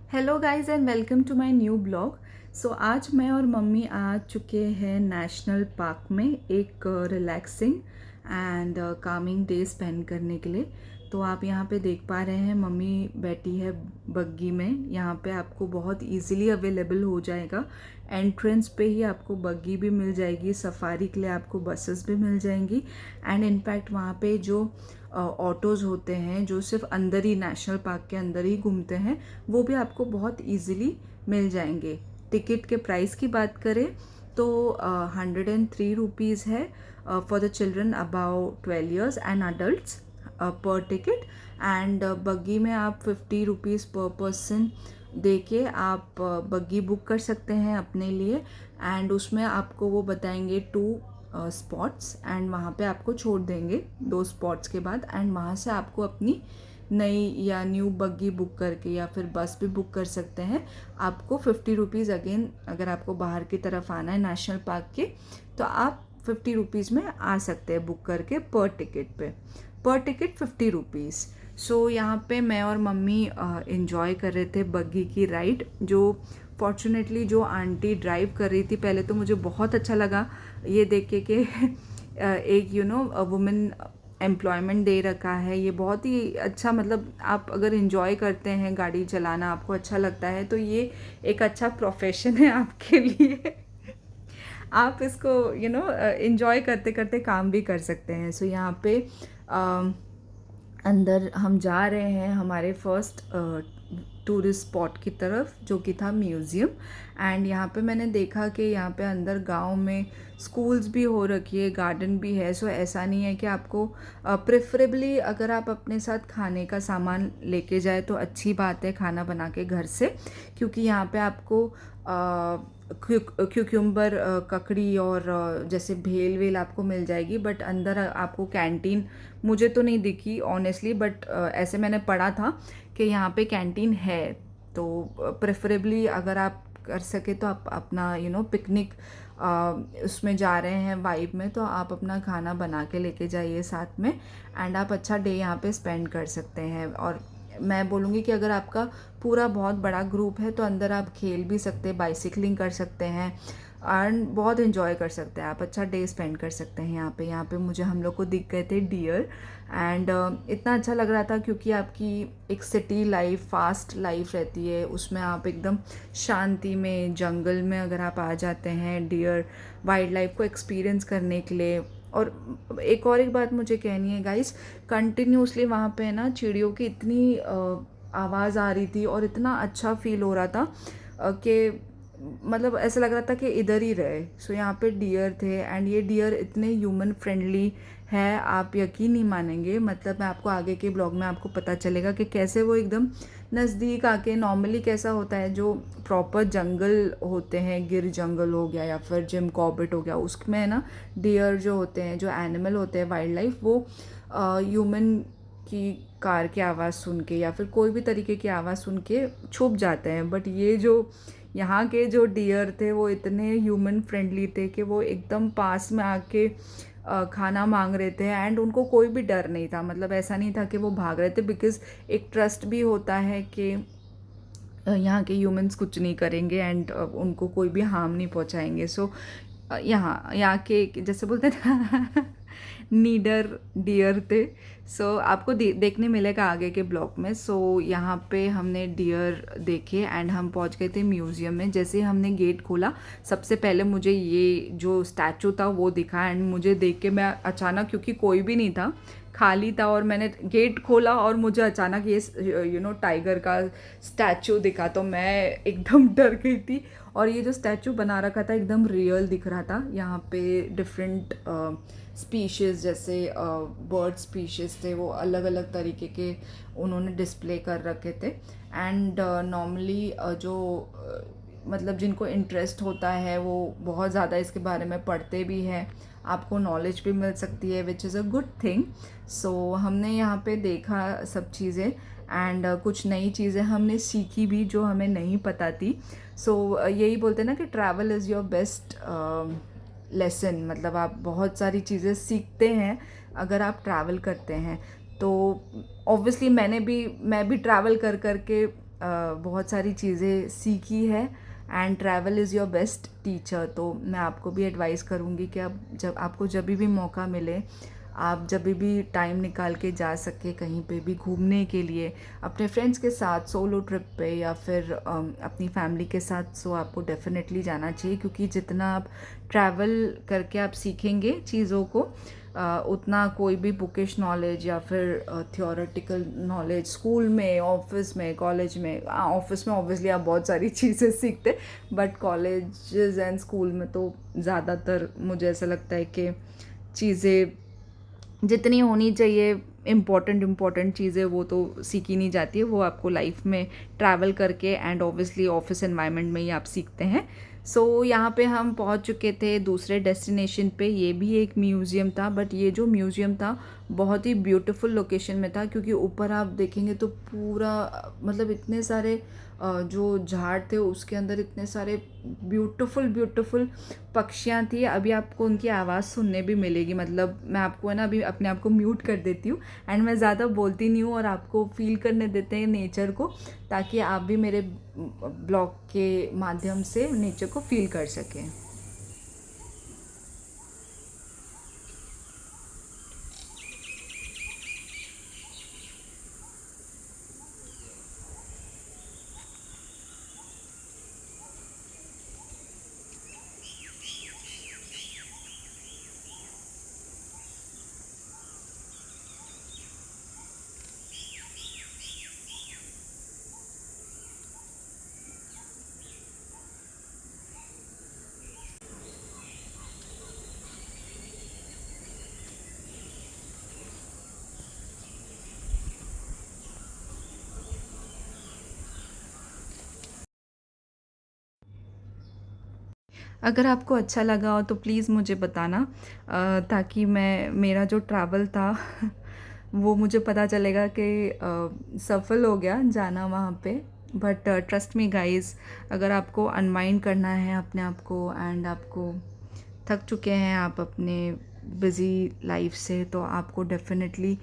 Hello guys and welcome to my new blog. So आज मैं और मम्मी आ चुके हैं नेशनल पार्क में एक relaxing and Kameng day spend करने के लिए। तो आप यहाँ पे देख पा रहे हैं मम्मी बैठी है बग्गी में। यहाँ पे आपको बहुत इजीली अवेलेबल हो जाएगा। एंट्रेंस पे ही आपको बग्गी भी मिल जाएगी, सफारी के लिए आपको बसेस भी मिल जाएंगी एंड इनफैक्ट वहाँ पे जो ऑटोज़ होते हैं जो सिर्फ अंदर ही नेशनल पार्क के अंदर ही घूमते हैं वो भी आपको बहुत इजीली मिल जाएंगे। टिकट के प्राइस की बात करें तो 103 रुपीज़ है for the children above 12 years and adults पर टिकट। एंड बग्गी में आप 50 रुपीज़ पर पर्सन दे के आप बग्गी बुक कर सकते हैं अपने लिए एंड उसमें आपको वो बताएंगे 2 स्पॉट्स एंड वहाँ पे आपको छोड़ देंगे 2 स्पॉट्स के बाद एंड वहाँ से आपको अपनी नई या न्यू बग्गी बुक करके या फिर बस भी बुक कर सकते हैं। आपको 50 रुपीज़ अगेन अगर आपको बाहर की तरफ आना है नेशनल पार्क के तो आप 50 रुपीज़ में आ सकते हैं बुक करके पर टिकट 50 रुपीज़। सो यहाँ पे मैं और मम्मी इन्जॉय कर रहे थे बग्गी की राइड जो फॉर्चुनेटली जो आंटी ड्राइव कर रही थी। पहले तो मुझे बहुत अच्छा लगा ये देख के कि एक वुमेन एम्प्लॉयमेंट दे रखा है। ये बहुत ही अच्छा, मतलब आप अगर इन्जॉय करते हैं गाड़ी चलाना, आपको अच्छा लगता है तो ये एक अच्छा प्रोफेशन है आपके लिए। आप इसको इन्जॉय करते करते काम भी कर सकते हैं। सो यहाँ पे अंदर हम जा रहे हैं हमारे फर्स्ट टूरिस्ट स्पॉट की तरफ जो कि था म्यूज़ियम। एंड यहाँ पे मैंने देखा कि यहाँ पे अंदर गांव में स्कूल्स भी हो रखी है, गार्डन भी है। सो ऐसा नहीं है कि आपको प्रेफरेबली अगर आप अपने साथ खाने का सामान लेके जाए तो अच्छी बात है खाना बना के घर से, क्योंकि यहाँ पे आपको क्यूक्यूम्बर ककड़ी और जैसे भेल वेल आपको मिल जाएगी। बट अंदर आपको कैंटीन मुझे तो नहीं दिखी ऑनेस्टली, बट ऐसे मैंने पढ़ा था कि यहाँ पे कैंटीन है। तो प्रेफरेबली अगर आप कर सके तो आप अपना पिकनिक उसमें जा रहे हैं वाइब में तो आप अपना खाना बना के लेके जाइए साथ में एंड आप अच्छा डे यहाँ पे स्पेंड कर सकते हैं। और मैं बोलूँगी कि अगर आपका पूरा बहुत बड़ा ग्रुप है तो अंदर आप खेल भी सकते हैं, बाइसिकलिंग कर सकते हैं एंड बहुत इन्जॉय कर सकते हैं, आप अच्छा डे स्पेंड कर सकते हैं यहाँ पे मुझे हम लोग को दिख गए थे डियर एंड इतना अच्छा लग रहा था क्योंकि आपकी एक सिटी लाइफ, फास्ट लाइफ रहती है, उसमें आप एकदम शांति में जंगल में अगर आप आ जाते हैं डियर वाइल्ड लाइफ को एक्सपीरियंस करने के लिए। और एक बात मुझे कहनी है गाइस, कंटिन्यूसली वहाँ पे ना चिड़ियों की इतनी आवाज़ आ रही थी और इतना अच्छा फील हो रहा था कि मतलब ऐसा लग रहा था कि इधर ही रहे। सो यहाँ पे डियर थे एंड ये डियर इतने ह्यूमन फ्रेंडली है, आप यकीन नहीं मानेंगे। मतलब मैं आपको आगे के ब्लॉग में आपको पता चलेगा कि कैसे वो एकदम नज़दीक आके, नॉर्मली कैसा होता है जो प्रॉपर जंगल होते हैं, गिर जंगल हो गया या फिर जिम कॉर्बेट हो गया, उसमें ना डियर जो होते हैं, जो एनिमल होते हैं वाइल्ड लाइफ, वो ह्यूमन की कार की आवाज़ सुन के या फिर कोई भी तरीके की आवाज़ सुन के छुप जाते हैं। बट ये जो यहाँ के जो डियर थे वो इतने ह्यूमन फ्रेंडली थे कि वो एकदम पास में आके खाना मांग रहे थे एंड उनको कोई भी डर नहीं था। मतलब ऐसा नहीं था कि वो भाग रहे थे, बिकॉज़ एक ट्रस्ट भी होता है कि यहाँ के ह्यूमंस कुछ नहीं करेंगे एंड उनको कोई भी हार्म नहीं पहुँचाएंगे। सो यहाँ के जैसे बोलते हैं ना नीडर डियर थे। सो आपको देखने मिलेगा आगे के ब्लॉग में। सो यहाँ पे हमने डियर देखे एंड हम पहुँच गए थे म्यूज़ियम में। जैसे हमने गेट खोला सबसे पहले मुझे ये जो स्टैचू था वो दिखा एंड मुझे देख के मैं अचानक, क्योंकि कोई भी नहीं था, खाली था, और मैंने गेट खोला और मुझे अचानक ये टाइगर का स्टैचू दिखा तो मैं एकदम डर गई थी। और ये जो स्टैचू बना रखा था एकदम रियल दिख रहा था। यहाँ पे डिफरेंट स्पीशीज़ जैसे बर्ड स्पीशीज़ थे, वो अलग अलग तरीके के उन्होंने डिस्प्ले कर रखे थे। एंड नॉर्मली जो मतलब जिनको इंटरेस्ट होता है वो बहुत ज़्यादा इसके बारे में पढ़ते भी हैं, आपको नॉलेज भी मिल सकती है, which is a good thing. So हमने यहाँ पे देखा सब चीज़ें एंड कुछ नई चीज़ें हमने सीखी भी जो हमें नहीं पता थी। सो यही बोलते हैं ना कि travel is your best lesson. मतलब आप बहुत सारी चीज़ें सीखते हैं अगर आप ट्रैवल करते हैं। तो ऑब्वियसली मैं भी ट्रैवल कर कर के बहुत सारी चीज़ें सीखी है and travel is your best teacher. तो मैं आपको भी एडवाइस करूँगी कि आपको जब भी मौका मिले, आप जब भी टाइम निकाल के जा सके कहीं पे भी घूमने के लिए, अपने फ्रेंड्स के साथ सोलो ट्रिप पे या फिर अपनी फैमिली के साथ, सो आपको डेफिनेटली जाना चाहिए, क्योंकि जितना आप ट्रैवल करके आप सीखेंगे चीज़ों को, उतना कोई भी बुकिश नॉलेज या फिर थियोरेटिकल नॉलेज स्कूल में, ऑफिस में, कॉलेज में, ऑफिस में ऑब्वियसली आप बहुत सारी चीज़ें सीखते, बट कॉलेजेस एंड स्कूल में तो ज़्यादातर मुझे ऐसा लगता है कि चीज़ें जितनी होनी चाहिए, इम्पॉर्टेंट चीज़ें, वो तो सीखी नहीं जाती है, वो आपको लाइफ में ट्रैवल करके एंड ऑब्वियसली ऑफिस एनवायरनमेंट में ही आप सीखते हैं। सो यहाँ पे हम पहुँच चुके थे दूसरे डेस्टिनेशन पे। ये भी एक म्यूज़ियम था, बट ये जो म्यूज़ियम था बहुत ही ब्यूटीफुल लोकेशन में था, क्योंकि ऊपर आप देखेंगे तो पूरा मतलब इतने सारे जो झाड़ थे उसके अंदर इतने सारे ब्यूटीफुल पक्षियाँ थी। अभी आपको उनकी आवाज़ सुनने भी मिलेगी, मतलब मैं आपको है ना अभी अपने आप को म्यूट कर देती हूँ एंड मैं ज़्यादा बोलती नहीं हूँ और आपको फील करने देते हैं नेचर को, ताकि आप भी मेरे ब्लॉग के माध्यम से नेचर को फील कर सकें। अगर आपको अच्छा लगा हो तो प्लीज़ मुझे बताना, ताकि मैं मेरा जो ट्रैवल था वो मुझे पता चलेगा कि सफल हो गया जाना वहाँ पे। बट ट्रस्ट मी गाइस, अगर आपको अनवाइंड करना है अपने आप को एंड आपको थक चुके हैं आप अपने बिज़ी लाइफ से, तो आपको डेफिनेटली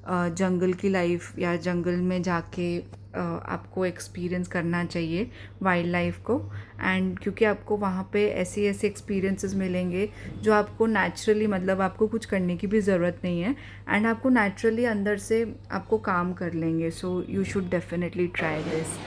जंगल की लाइफ या जंगल में जाके आपको एक्सपीरियंस करना चाहिए वाइल्ड लाइफ को। एंड क्योंकि आपको वहाँ पे ऐसे ऐसे एक्सपीरियंसेस मिलेंगे जो आपको नेचुरली, मतलब आपको कुछ करने की भी ज़रूरत नहीं है एंड आपको नेचुरली अंदर से आपको काम कर लेंगे। So you should definitely try this.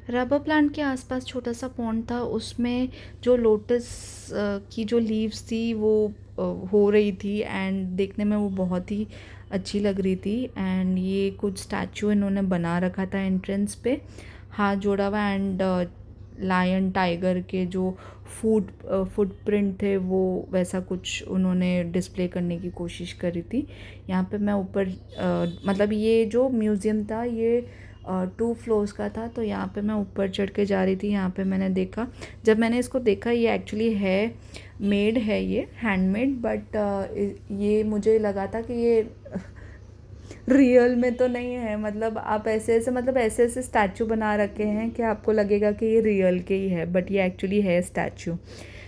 Rubber plant के आसपास छोटा सा पॉन्ड था, उसमें जो लोटस की जो लीव्स थी वो हो रही थी एंड देखने में वो बहुत ही अच्छी लग रही थी। एंड ये कुछ स्टैचू इन्होंने बना रखा था एंट्रेंस पे, हाथ जोड़ा हुआ, एंड लायन टाइगर के जो फुटप्रिंट थे वो वैसा कुछ उन्होंने डिस्प्ले करने की कोशिश करी थी। यहाँ पे मैं ऊपर मतलब ये जो म्यूज़ियम था ये 2 फ्लोर्स का था, तो यहाँ पे मैं ऊपर चढ़ के जा रही थी। यहाँ पे मैंने देखा, जब मैंने इसको देखा, ये एक्चुअली है मेड है, ये हैंडमेड, बट ये मुझे लगा था कि ये रियल में तो नहीं है। मतलब आप ऐसे ऐसे, मतलब ऐसे ऐसे स्टैचू बना रखे हैं कि आपको लगेगा कि ये रियल के ही है, बट ये एक्चुअली है स्टैचू।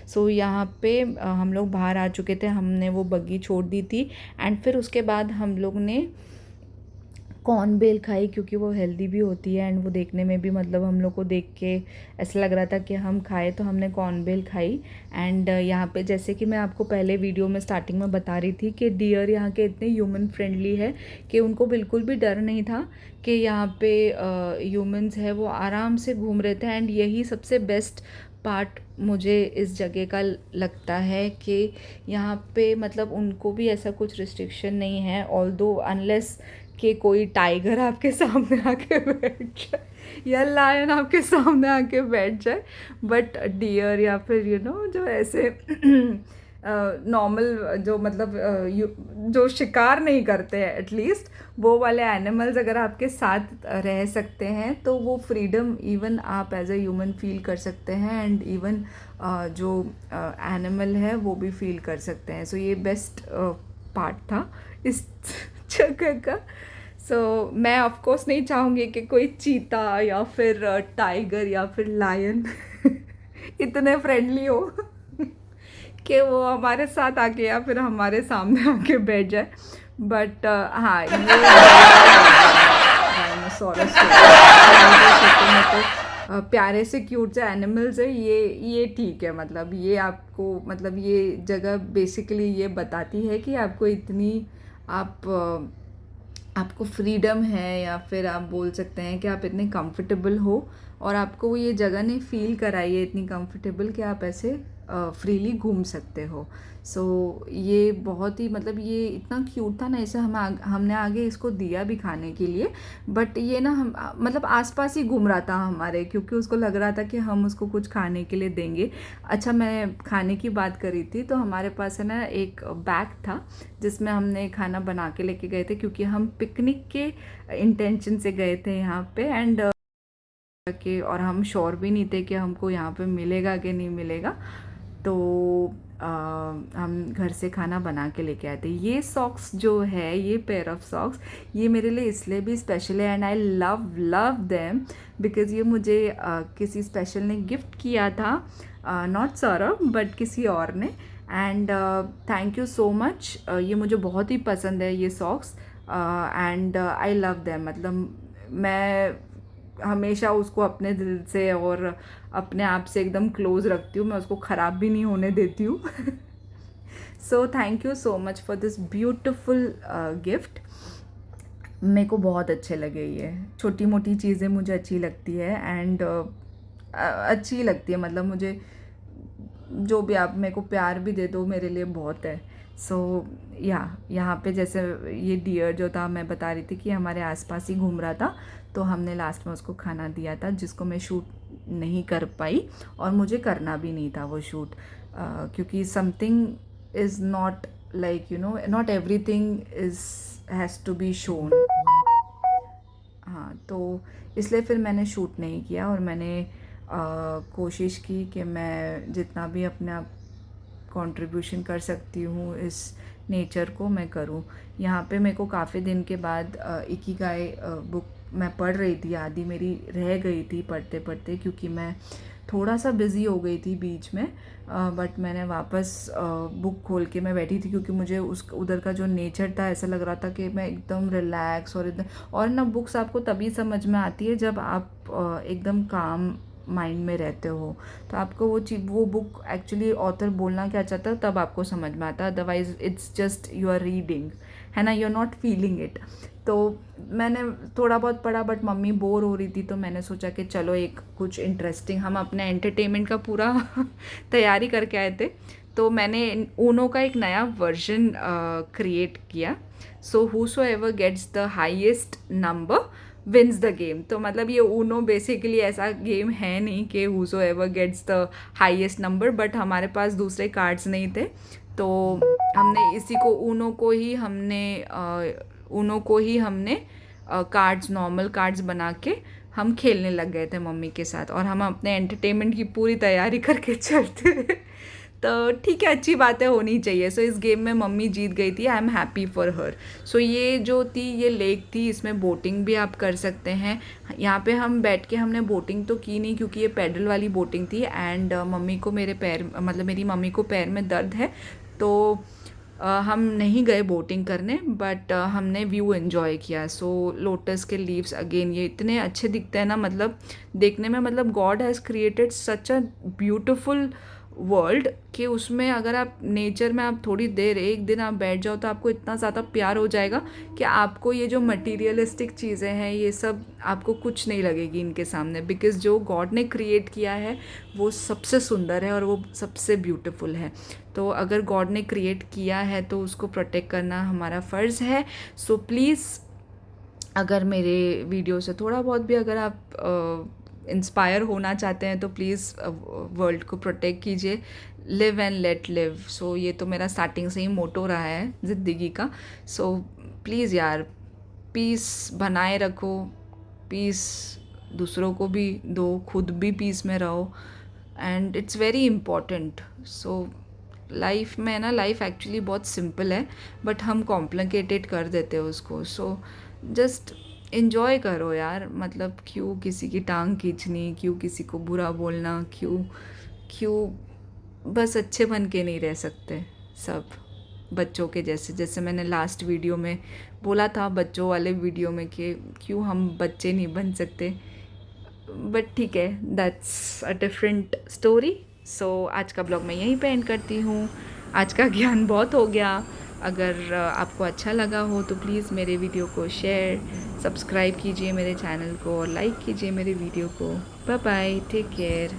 सो यहाँ पे हम लोग बाहर आ चुके थे, हमने वो बग्गी छोड़ दी थी एंड फिर उसके बाद हम लोग ने कॉर्नबेल खाई, क्योंकि वो हेल्दी भी होती है एंड वो देखने में भी, मतलब हम लोग को देख के ऐसा लग रहा था कि हम खाए, तो हमने कॉर्नबेल खाई। एंड यहाँ पे जैसे कि मैं आपको पहले वीडियो में स्टार्टिंग में बता रही थी कि डियर यहाँ के इतने ह्यूमन फ्रेंडली है कि उनको बिल्कुल भी डर नहीं था कि यहाँ पे ह्यूमंस है वो आराम से घूम रहे थे। एंड यही सबसे बेस्ट पार्ट मुझे इस जगह का लगता है कि यहाँ पे मतलब उनको भी ऐसा कुछ रिस्ट्रिक्शन नहीं है, ऑल्दो अनलेस कि कोई टाइगर आपके सामने आके बैठ जाए या लायन आपके सामने आके बैठ जाए, बट डियर या फिर जो ऐसे नॉर्मल जो मतलब जो शिकार नहीं करते हैं एटलीस्ट, वो वाले एनिमल्स अगर आपके साथ रह सकते हैं तो वो फ्रीडम इवन आप एज ए ह्यूमन फील कर सकते हैं, एंड इवन जो एनिमल है वो भी फील कर सकते हैं. सो ये बेस्ट पार्ट था इस जगह का. सो मैं ऑफ कोर्स नहीं चाहूँगी कि कोई चीता या फिर टाइगर या फिर लायन इतने फ्रेंडली हो कि वो हमारे साथ आके या फिर हमारे सामने आके बैठ जाए. बट हाँ, ये डायनासोरस छोटे मोटे प्यारे से क्यूट से एनिमल्स है, ये ठीक है. मतलब ये आपको, मतलब ये जगह बेसिकली ये बताती है कि आपको इतनी आपको फ्रीडम है, या फिर आप बोल सकते हैं कि आप इतने कंफर्टेबल हो, और आपको वो ये जगह ने फील कराई है इतनी कंफर्टेबल कि आप ऐसे फ्रीली घूम सकते हो. सो ये बहुत ही, मतलब ये इतना क्यूट था ना, इसे हमने आगे इसको दिया भी खाने के लिए, बट ये ना हम मतलब आसपास ही घूम रहा था हमारे, क्योंकि उसको लग रहा था कि हम उसको कुछ खाने के लिए देंगे. अच्छा, मैं खाने की बात करी थी तो हमारे पास है ना एक बैग था जिसमें हमने खाना बना के लेके गए थे, क्योंकि हम पिकनिक के इंटेंशन से गए थे यहाँ पे, एंड और हम श्योर भी नहीं थे कि हमको यहाँ पे मिलेगा कि नहीं मिलेगा. तो हम घर से खाना बना के लेके आए थे. ये सॉक्स जो है, ये पेयर ऑफ सॉक्स, ये मेरे लिए इसलिए भी स्पेशल है, and I love love them because ये मुझे किसी स्पेशल ने गिफ्ट किया था, नॉट सौरभ बट किसी और ने. And thank you so much. ये मुझे बहुत ही पसंद है ये socks, and I love them. मतलब मैं हमेशा उसको अपने दिल से और अपने आप से एकदम क्लोज रखती हूँ, मैं उसको ख़राब भी नहीं होने देती हूँ. So thank you so much for this beautiful gift. मेरे को बहुत अच्छे लगे. ये छोटी मोटी चीज़ें मुझे अच्छी लगती है, एंड अच्छी लगती है. मतलब मुझे जो भी आप मेरे को प्यार भी दे दो मेरे लिए बहुत है. सो यहाँ पे जैसे ये डियर जो था, मैं बता रही थी कि हमारे आसपास ही घूम रहा था, तो हमने लास्ट में उसको खाना दिया था, जिसको मैं शूट नहीं कर पाई, और मुझे करना भी नहीं था वो शूट, क्योंकि something is not like not everything is has to be shown. हाँ, तो इसलिए फिर मैंने शूट नहीं किया, और मैंने कोशिश की कि मैं जितना भी अपने आप कंट्रीब्यूशन कर सकती हूँ इस नेचर को मैं करूँ. यहाँ पे मेरे को काफ़ी दिन के बाद इकिगाई बुक मैं पढ़ रही थी, आधी मेरी रह गई थी पढ़ते पढ़ते, क्योंकि मैं थोड़ा सा बिज़ी हो गई थी बीच में, बट मैंने वापस बुक खोल के मैं बैठी थी, क्योंकि मुझे उधर का जो नेचर था ऐसा लग रहा था कि मैं एकदम रिलैक्स और एकदम, और ना बुक्स आपको तभी समझ में आती है जब आप एकदम काम माइंड में रहते हो, तो आपको वो बुक एक्चुअली ऑथर बोलना क्या चाहता है तब आपको समझ में आता है. Otherwise it's just you are reading, है ना, you are not feeling it. तो मैंने थोड़ा बहुत पढ़ा, बट मम्मी बोर हो रही थी, तो मैंने सोचा कि चलो एक कुछ इंटरेस्टिंग, हम अपने एंटरटेनमेंट का पूरा तैयारी करके आए थे, तो मैंने ऊनो का एक नया वर्जन क्रिएट किया. So whosoever gets the highest number wins the game. तो मतलब ये ऊनो बेसिकली ऐसा गेम है नहीं कि whosoever gets the highest number, but हमारे पास दूसरे कार्ड्स नहीं थे, तो हमने इसी को ऊनो को ही हमने कार्ड्स, नॉर्मल कार्ड्स बना के हम खेलने लग गए थे मम्मी के साथ, और हम अपने एंटरटेनमेंट की पूरी तैयारी करके चलते. तो ठीक है, अच्छी बातें होनी चाहिए. सो इस गेम में मम्मी जीत गई थी, I am happy for her. So ये जो थी, ये लेक थी, इसमें बोटिंग भी आप कर सकते हैं. यहाँ पे हम बैठ के हमने बोटिंग तो की नहीं, क्योंकि ये पैडल वाली बोटिंग थी, एंड मम्मी को मेरी मम्मी को पैर में दर्द है, तो हम नहीं गए बोटिंग करने, बट हमने व्यू एंजॉय किया. सो लोटस के लीव्स अगेन ये इतने अच्छे दिखते हैं ना, मतलब देखने में, मतलब God has created such a beautiful world, कि उसमें अगर आप नेचर में आप थोड़ी देर एक दिन आप बैठ जाओ तो आपको इतना ज़्यादा प्यार हो जाएगा कि आपको ये जो मटीरियलिस्टिक चीज़ें हैं ये सब आपको कुछ नहीं लगेगी इनके सामने, बिकॉज़ जो गॉड ने क्रिएट किया है वो सबसे सुंदर है और वो सबसे ब्यूटीफुल है. तो अगर गॉड ने क्रिएट किया है तो उसको प्रोटेक्ट करना हमारा फ़र्ज़ है. सो प्लीज़, अगर मेरे वीडियो से थोड़ा बहुत भी अगर आप इंस्पायर होना चाहते हैं तो प्लीज़ वर्ल्ड को प्रोटेक्ट कीजिए, लिव एंड लेट लिव। सो ये तो मेरा स्टार्टिंग से ही मोटो रहा है ज़िंदगी का। सो प्लीज़ यार, पीस बनाए रखो, पीस दूसरों को भी दो, खुद भी पीस में रहो, and it's very important. So life में ना, लाइफ एक्चुअली बहुत सिंपल है बट हम कॉम्प्लिकेटेड कर देते हैं उसको। सो जस्ट इन्जॉय करो यार, मतलब क्यों किसी की टांग खींचनी, क्यों किसी को बुरा बोलना, क्यों क्यों बस अच्छे बन के नहीं रह सकते सब बच्चों के जैसे। जैसे मैंने लास्ट वीडियो में बोला था, बच्चों वाले वीडियो में, कि क्यों हम बच्चे नहीं बन सकते। बट ठीक है, दैट्स अ डिफरेंट स्टोरी। सो आज का ब्लॉग मैं यहीं पे एंड करती हूँ। आज का ज्ञान बहुत हो गया। अगर आपको अच्छा लगा हो तो प्लीज़ मेरे वीडियो को शेयर, सब्सक्राइब कीजिए मेरे चैनल को और लाइक कीजिए मेरे वीडियो को। Bye bye, take care.